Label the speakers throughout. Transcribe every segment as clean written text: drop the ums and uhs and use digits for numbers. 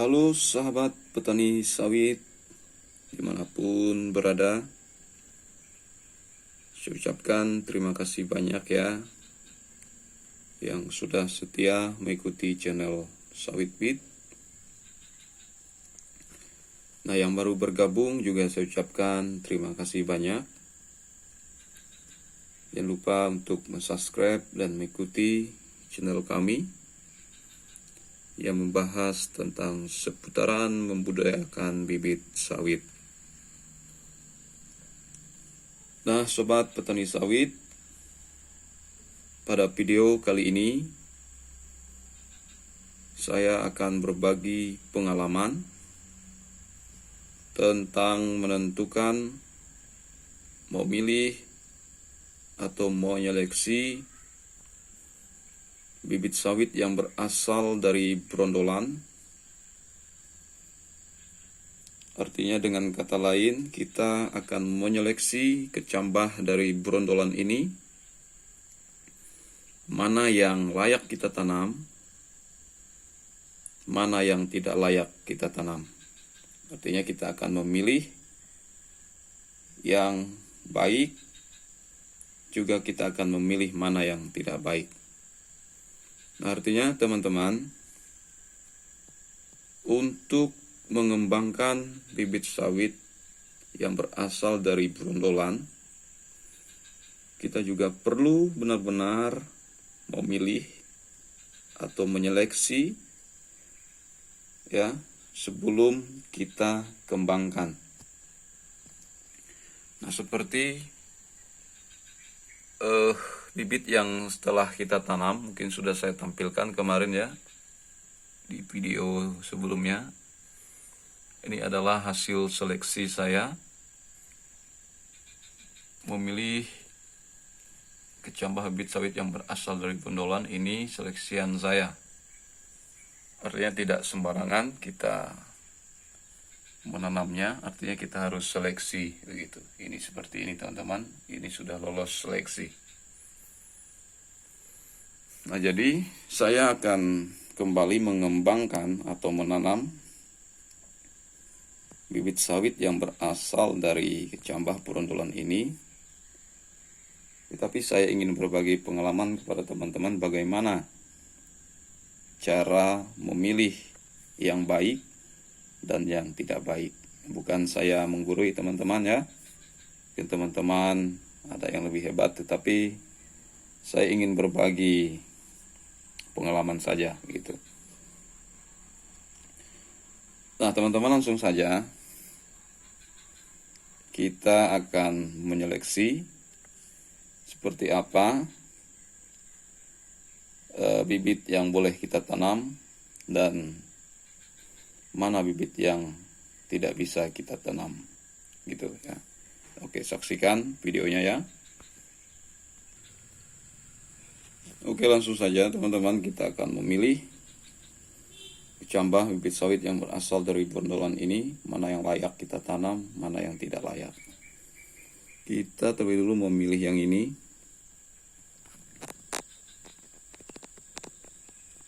Speaker 1: Halo sahabat petani sawit dimanapun berada, saya ucapkan terima kasih banyak ya yang sudah setia mengikuti channel Sawit Beat. Nah, yang baru bergabung juga saya ucapkan terima kasih banyak. Jangan lupa untuk subscribe dan mengikuti channel kami yang membahas tentang seputaran membudidayakan bibit sawit. Nah, sobat petani sawit, pada video kali ini saya akan berbagi pengalaman tentang menentukan mau milih atau mau menyeleksi bibit sawit yang berasal dari brondolan. Artinya dengan kata lain, kita akan menyeleksi kecambah dari brondolan ini, mana yang layak kita tanam, mana yang tidak layak kita tanam. Artinya kita akan memilih yang baik, juga kita akan memilih mana yang tidak baik. Nah, artinya teman-teman, untuk mengembangkan bibit sawit yang berasal dari brondolan, kita juga perlu benar-benar memilih atau menyeleksi ya sebelum kita kembangkan. Nah, seperti bibit yang setelah kita tanam, mungkin sudah saya tampilkan kemarin ya di video sebelumnya. Ini adalah hasil seleksi saya memilih kecambah bibit sawit yang berasal dari brondolan. Ini seleksian saya. Artinya tidak sembarangan kita menanamnya, artinya kita harus seleksi begitu. Ini seperti ini teman-teman, ini sudah lolos seleksi. Nah, jadi saya akan kembali mengembangkan atau menanam bibit sawit yang berasal dari kecambah brondolan ini. Tetapi saya ingin berbagi pengalaman kepada teman-teman bagaimana cara memilih yang baik dan yang tidak baik. Bukan saya menggurui teman-teman ya. Mungkin teman-teman ada yang lebih hebat, tetapi saya ingin berbagi pengalaman saja gitu. Nah, teman-teman, langsung saja kita akan menyeleksi seperti apa bibit yang boleh kita tanam dan mana bibit yang tidak bisa kita tanam gitu ya. Oke, saksikan videonya ya. Oke, langsung saja teman-teman, kita akan memilih kecambah bibit sawit yang berasal dari brondolan ini, mana yang layak kita tanam, mana yang tidak layak. Kita terlebih dulu memilih yang ini.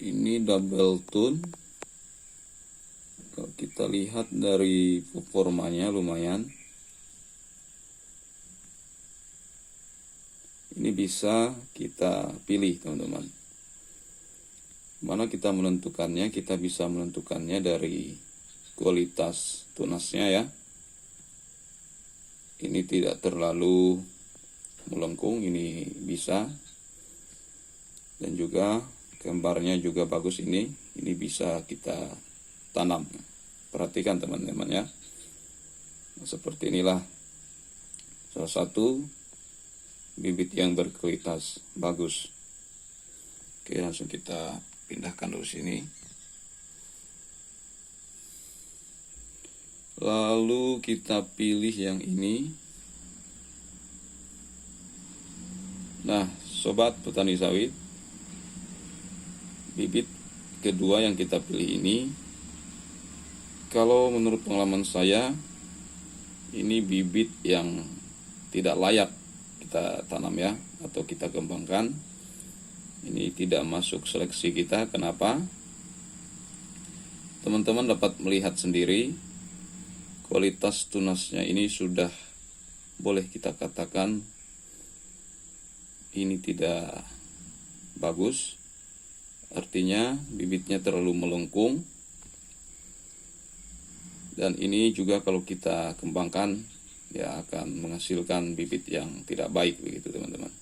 Speaker 1: Ini double tone. Kalau kita lihat dari performanya lumayan. Ini bisa kita pilih teman-teman. Mana kita menentukannya? Kita bisa menentukannya dari kualitas tunasnya ya. Ini tidak terlalu melengkung, ini bisa. Dan juga gambarnya juga bagus ini bisa kita tanam. Perhatikan teman-teman ya. Seperti inilah salah satu bibit yang berkualitas bagus. Oke, langsung kita pindahkan dulu sini. Lalu kita pilih yang ini. Nah, sobat petani sawit, bibit kedua yang kita pilih ini, kalau menurut pengalaman saya, ini bibit yang tidak layak kita tanam ya, atau kita kembangkan. Ini tidak masuk seleksi kita. Kenapa? teman-teman dapat melihat sendiri kualitas tunasnya ini sudah boleh kita katakan ini tidak bagus. Artinya bibitnya terlalu melengkung. Dan ini juga kalau kita kembangkan ya akan menghasilkan bibit yang tidak baik begitu teman-teman.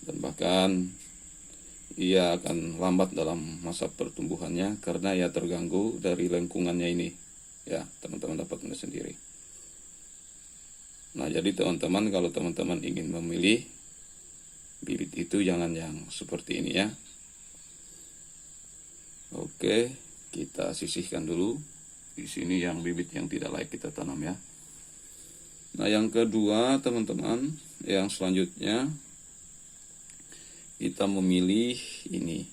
Speaker 1: Dan bahkan ia akan lambat dalam masa pertumbuhannya karena ia terganggu dari lengkungannya ini. Ya, teman-teman dapat melihat sendiri. Nah, jadi teman-teman kalau teman-teman ingin memilih bibit itu jangan yang seperti ini ya. Oke, kita sisihkan dulu. Di sini yang bibit yang tidak layak kita tanam ya. Nah, yang kedua teman-teman, yang selanjutnya kita memilih ini.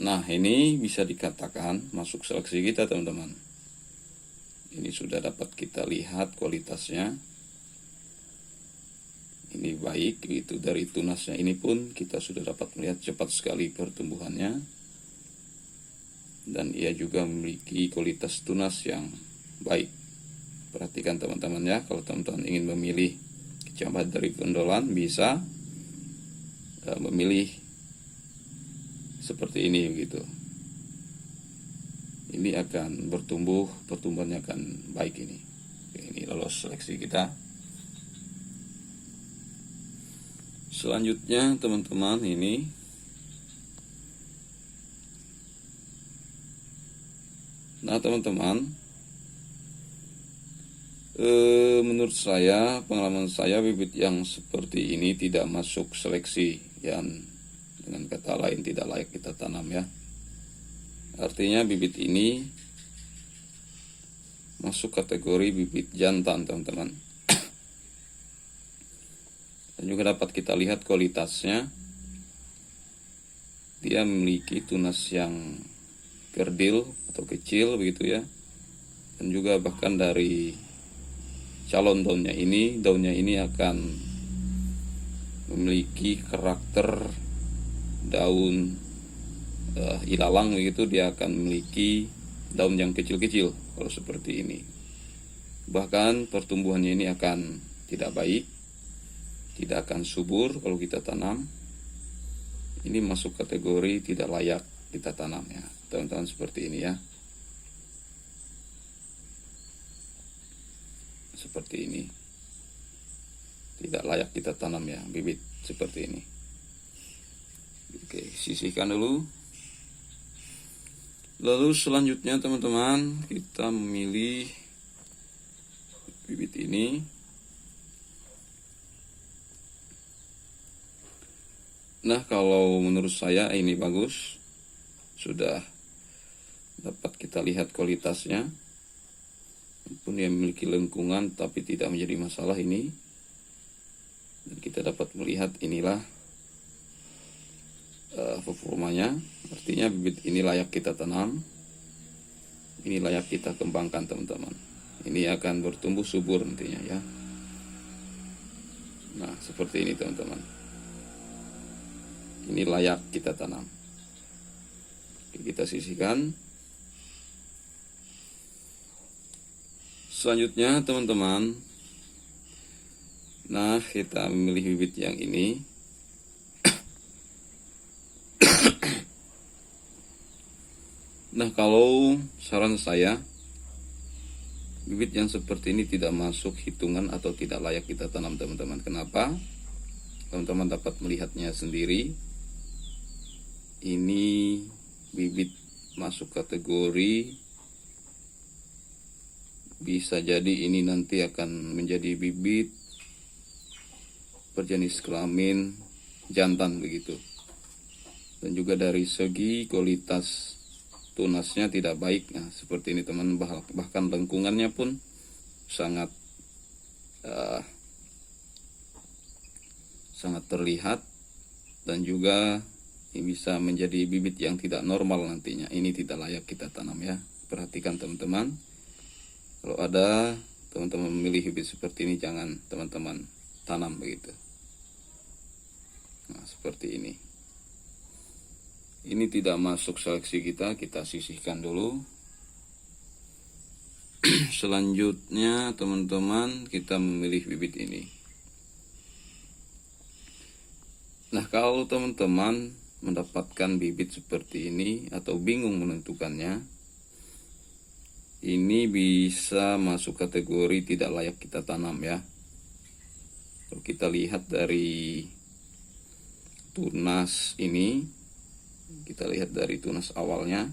Speaker 1: Nah, ini bisa dikatakan masuk seleksi kita teman-teman. Ini sudah dapat kita lihat kualitasnya. Ini baik gitu, dari tunasnya ini pun kita sudah dapat melihat cepat sekali pertumbuhannya. Dan ia juga memiliki kualitas tunas yang baik. Perhatikan teman-teman ya, kalau teman-teman ingin memilih kecambat dari gondolan bisa memilih seperti ini begitu. Ini akan bertumbuh, pertumbuhannya akan baik ini. Ini lolos seleksi kita. Selanjutnya teman-teman ini nah teman-teman, menurut saya, pengalaman saya bibit yang seperti ini tidak masuk seleksi, yang dengan kata lain tidak layak kita tanam ya. Artinya bibit ini masuk kategori bibit jantan teman-teman. Dan juga dapat kita lihat kualitasnya. Dia memiliki tunas yang kerdil atau kecil begitu ya. Dan juga bahkan dari calon daunnya ini akan memiliki karakter daun ilalang begitu. Dia akan memiliki daun yang kecil-kecil kalau seperti ini. Bahkan pertumbuhannya ini akan tidak baik, tidak akan subur kalau kita tanam. Ini masuk kategori tidak layak kita tanam ya teman-teman, seperti ini ya. Seperti ini, tidak layak kita tanam ya bibit seperti ini. Oke, sisihkan dulu. Lalu selanjutnya teman-teman, kita memilih bibit ini. Nah, kalau menurut saya ini bagus. Sudah dapat kita lihat kualitasnya. Pun yang memiliki lengkungan tapi tidak menjadi masalah ini. Dan kita dapat melihat inilah performanya. Artinya bibit ini layak kita tanam. Ini layak kita kembangkan teman-teman. Ini akan bertumbuh subur nantinya ya. Nah, seperti ini teman-teman. Ini layak kita tanam. Kita sisihkan. Selanjutnya teman-teman, nah kita memilih bibit yang ini. Nah, kalau saran saya, bibit yang seperti ini tidak masuk hitungan atau tidak layak kita tanam teman-teman. Kenapa? Teman-teman dapat melihatnya sendiri. Ini bibit masuk kategori, bisa jadi ini nanti akan menjadi bibit berjenis kelamin jantan begitu. Dan juga dari segi kualitas tunasnya tidak baik. Nah, seperti ini teman, bahkan lengkungannya pun sangat sangat terlihat. Dan juga ini bisa menjadi bibit yang tidak normal nantinya. Ini tidak layak kita tanam ya. Perhatikan teman-teman. Kalau ada teman-teman memilih bibit seperti ini, jangan teman-teman tanam begitu. Nah, seperti ini. Ini tidak masuk seleksi kita sisihkan dulu. Selanjutnya teman-teman, kita memilih bibit ini. Nah, kalau teman-teman mendapatkan bibit seperti ini atau bingung menentukannya, ini bisa masuk kategori tidak layak kita tanam ya. Kalau kita lihat dari tunas ini, kita lihat dari tunas awalnya,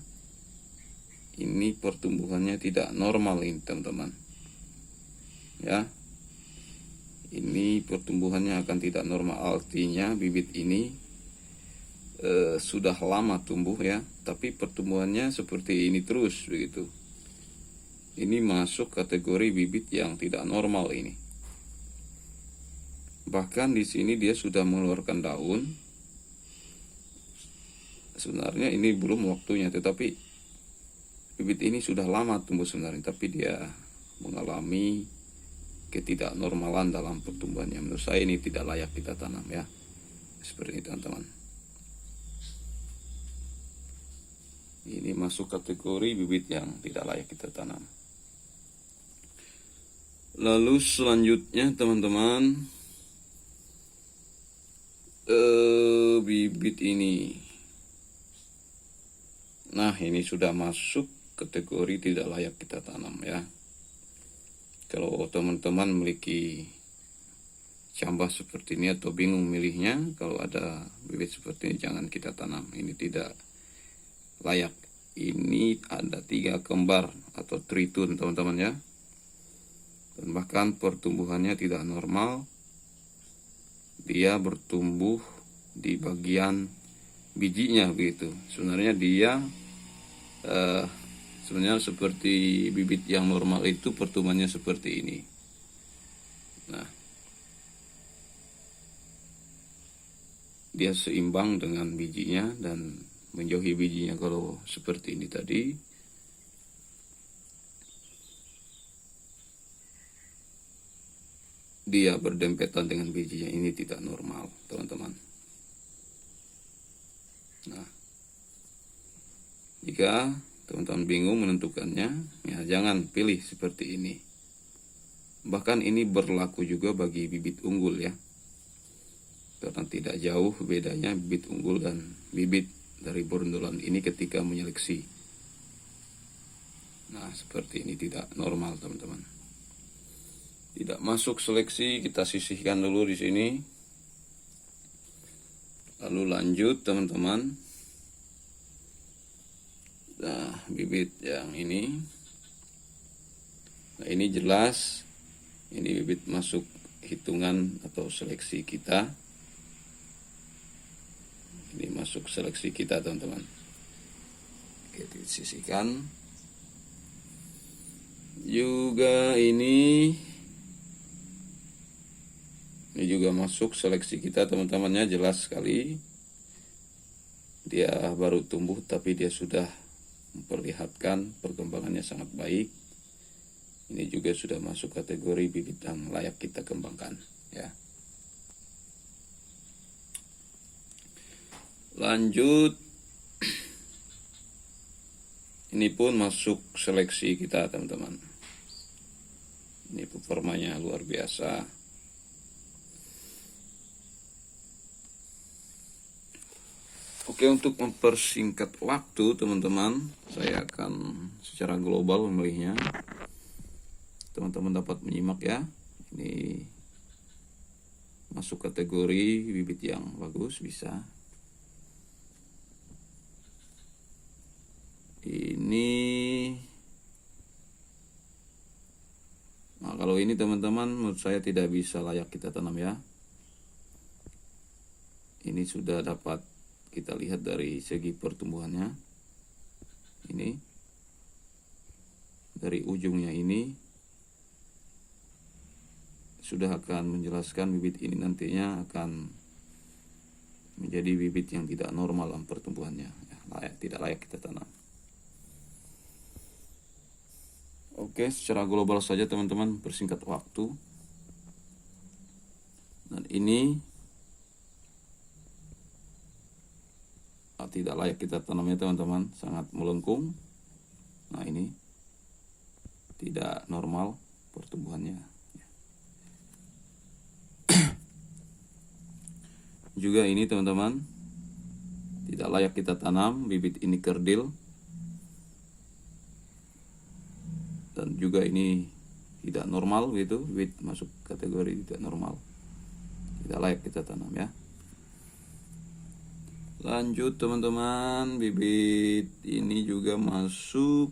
Speaker 1: ini pertumbuhannya tidak normal ini teman-teman ya. Ini pertumbuhannya akan tidak normal, artinya bibit ini sudah lama tumbuh ya, tapi pertumbuhannya seperti ini terus begitu. Ini masuk kategori bibit yang tidak normal ini. Bahkan di sini dia sudah mengeluarkan daun. Sebenarnya ini belum waktunya, tetapi bibit ini sudah lama tumbuh sebenarnya, tapi dia mengalami ketidaknormalan dalam pertumbuhannya. Menurut saya ini tidak layak kita tanam ya. Seperti ini teman-teman. Ini masuk kategori bibit yang tidak layak kita tanam. Lalu selanjutnya teman-teman, bibit ini. Nah, ini sudah masuk kategori tidak layak kita tanam ya. Kalau teman-teman memiliki cambah seperti ini atau bingung milihnya, kalau ada bibit seperti ini jangan kita tanam. Ini tidak layak. Ini ada 3 kembar atau tritun teman-teman ya. Dan bahkan pertumbuhannya tidak normal. Dia bertumbuh di bagian bijinya begitu. Sebenarnya dia sebenarnya seperti bibit yang normal itu pertumbuhannya seperti ini. Nah, dia seimbang dengan bijinya dan menjauhi bijinya. Kalau seperti ini tadi, dia berdempetan dengan bijinya, ini tidak normal teman-teman. Nah, jika teman-teman bingung menentukannya, ya jangan pilih seperti ini. Bahkan ini berlaku juga bagi bibit unggul ya. Karena tidak jauh bedanya bibit unggul dan bibit dari brondolan ini ketika menyeleksi. Nah, seperti ini tidak normal teman-teman. Tidak masuk seleksi, kita sisihkan dulu di sini. Lalu lanjut teman-teman. Nah, bibit yang ini. Nah, ini jelas. Ini bibit masuk hitungan atau seleksi kita. Ini masuk seleksi kita teman-teman. Oke, disisihkan. Juga ini juga masuk seleksi kita teman-temannya, jelas sekali. Dia baru tumbuh tapi dia sudah memperlihatkan perkembangannya sangat baik. Ini juga sudah masuk kategori bibit yang layak kita kembangkan ya. Lanjut, ini pun masuk seleksi kita teman-teman. Ini performanya luar biasa. Oke, untuk mempersingkat waktu teman-teman, saya akan secara global memilihnya. Teman-teman dapat menyimak ya. Ini masuk kategori bibit yang bagus, bisa. Ini, nah kalau ini teman-teman menurut saya tidak bisa layak kita tanam ya. Ini sudah dapat kita lihat dari segi pertumbuhannya. Ini dari ujungnya ini sudah akan menjelaskan bibit ini nantinya akan menjadi bibit yang tidak normal dalam pertumbuhannya ya, tidak layak kita tanam. Oke, secara global saja teman-teman, persingkat waktu. Dan ini tidak layak kita tanam ya teman-teman, sangat melengkung. Nah ini tidak normal pertumbuhannya. Juga ini teman-teman, tidak layak kita tanam, bibit ini kerdil. Dan juga ini tidak normal gitu, bibit masuk kategori tidak normal, tidak layak kita tanam ya. Lanjut teman-teman, bibit ini juga masuk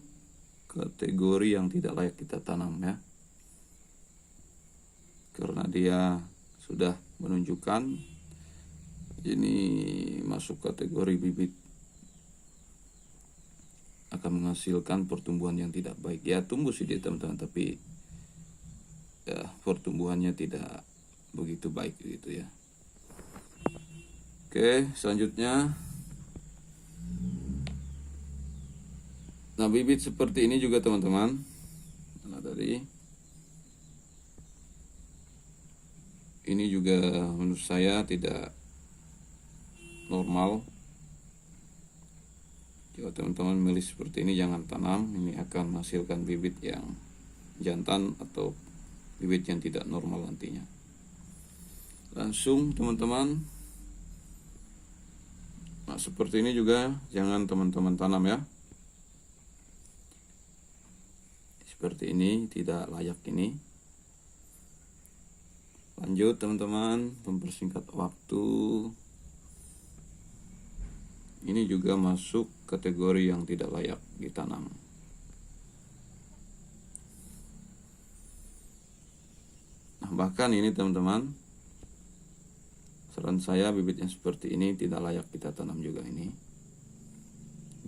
Speaker 1: kategori yang tidak layak kita tanam ya, karena dia sudah menunjukkan ini masuk kategori bibit akan menghasilkan pertumbuhan yang tidak baik. Ya tumbuh sih dia teman-teman, tapi ya pertumbuhannya tidak begitu baik gitu ya. Oke, selanjutnya, nah bibit seperti ini juga teman-teman, nah tadi ini juga menurut saya tidak normal. Jika teman-teman milih seperti ini jangan tanam, ini akan menghasilkan bibit yang jantan atau bibit yang tidak normal nantinya. Langsung teman-teman, nah seperti ini juga jangan teman-teman tanam ya. Seperti ini tidak layak ini. Lanjut teman-teman, mempersingkat waktu. Ini juga masuk kategori yang tidak layak ditanam. Nah bahkan ini teman-teman, saran saya bibit yang seperti ini tidak layak kita tanam juga ini.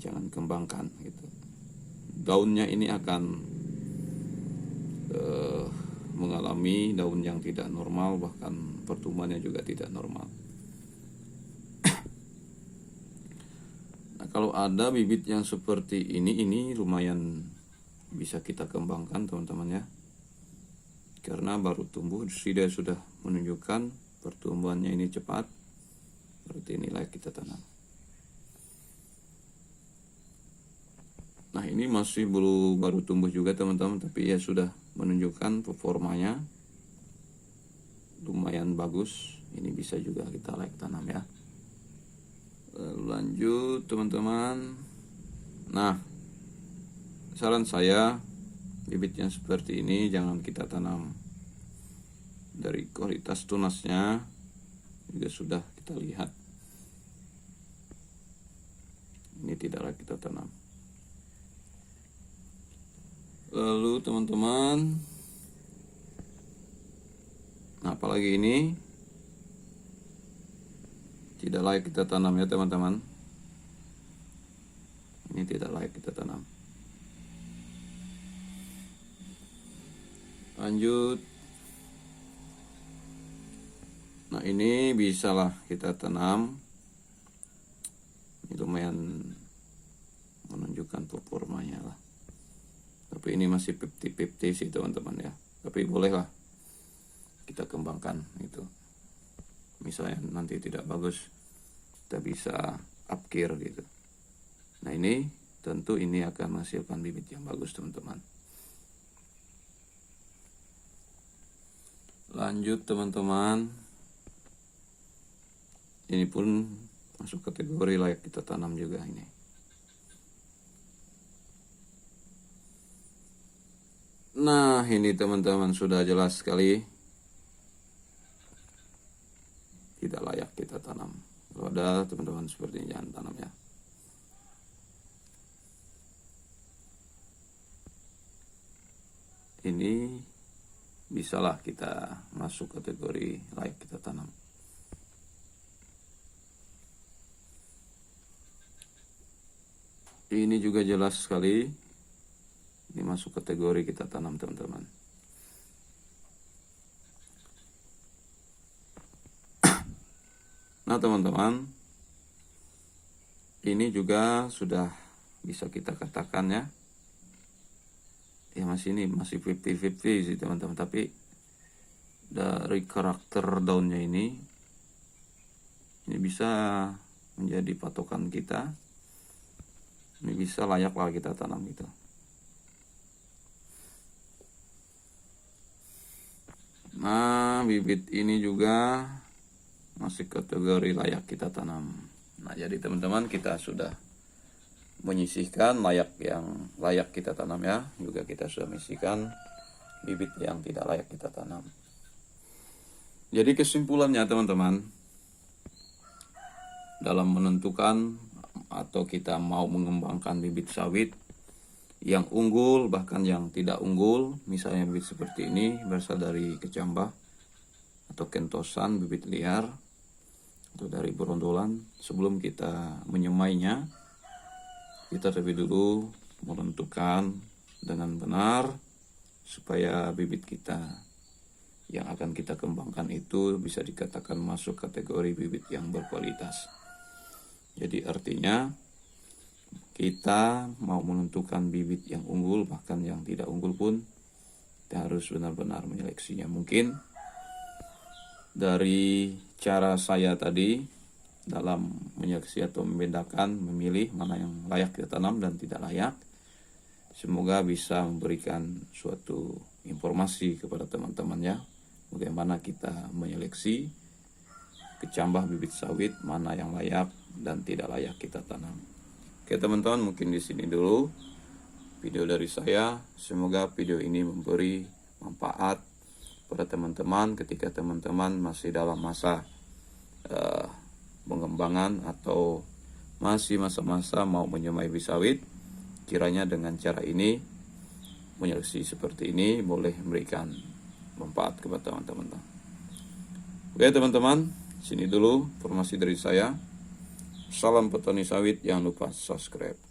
Speaker 1: Jangan kembangkan gitu. Daunnya ini akan mengalami daun yang tidak normal, bahkan pertumbuhannya juga tidak normal. Nah kalau ada bibit yang seperti ini lumayan bisa kita kembangkan teman-teman ya, karena baru tumbuh, dia sudah menunjukkan pertumbuhannya ini cepat, berarti ini layak kita tanam. Nah ini masih baru tumbuh juga teman-teman, tapi ya sudah menunjukkan performanya lumayan bagus, ini bisa juga kita layak tanam ya. Lanjut teman-teman, nah saran saya bibit yang seperti ini jangan kita tanam. Dari kualitas tunasnya juga sudah kita lihat, ini tidak layak kita tanam. Lalu teman-teman, nah apalagi ini tidak layak kita tanam ya teman-teman. Ini tidak layak kita tanam. Lanjut. Nah ini bisalah kita tanam. Ini lumayan menunjukkan performanya lah. Tapi ini masih 50-50 sih teman-teman ya. Tapi bolehlah kita kembangkan itu. Misalnya nanti tidak bagus, kita bisa upkir gitu. Nah ini tentu ini akan menghasilkan bibit yang bagus teman-teman. Lanjut teman-teman, ini pun masuk kategori layak kita tanam juga ini. Nah ini teman-teman sudah jelas sekali tidak layak kita tanam. Kalau ada teman-teman seperti ini jangan tanam ya. Ini bisalah kita masuk kategori layak kita tanam. Ini juga jelas sekali ini masuk kategori kita tanam teman-teman. Nah teman-teman, ini juga sudah bisa kita katakan ya, ya masih 50-50 sih teman-teman. Tapi dari karakter daunnya ini bisa menjadi patokan kita. Ini bisa layaklah kita tanam itu. Nah, bibit ini juga masih kategori layak kita tanam. Nah, jadi teman-teman, kita sudah menyisihkan yang layak kita tanam ya. Juga kita sudah menyisihkan bibit yang tidak layak kita tanam. Jadi kesimpulannya teman-teman, dalam menentukan atau kita mau mengembangkan bibit sawit yang unggul bahkan yang tidak unggul, misalnya bibit seperti ini berasal dari kecambah atau kentosan, bibit liar atau dari berondolan, sebelum kita menyemainya, kita terlebih dulu menentukan dengan benar supaya bibit kita yang akan kita kembangkan itu bisa dikatakan masuk kategori bibit yang berkualitas. Jadi artinya kita mau menentukan bibit yang unggul bahkan yang tidak unggul pun kita harus benar-benar menyeleksinya. Mungkin dari cara saya tadi dalam menyeleksi atau membedakan, memilih mana yang layak kita tanam dan tidak layak, semoga bisa memberikan suatu informasi kepada teman-teman ya, bagaimana kita menyeleksi kecambah bibit sawit mana yang layak dan tidak layak kita tanam. Oke teman-teman, mungkin di sini dulu video dari saya. Semoga video ini memberi manfaat pada teman-teman ketika teman-teman masih dalam masa pengembangan atau masih masa-masa mau menyemai bibit sawit. Kiranya dengan cara ini, menyeleksi seperti ini, boleh memberikan manfaat kepada teman-teman. Oke teman-teman, sini dulu informasi dari saya. Salam petani sawit, jangan lupa subscribe.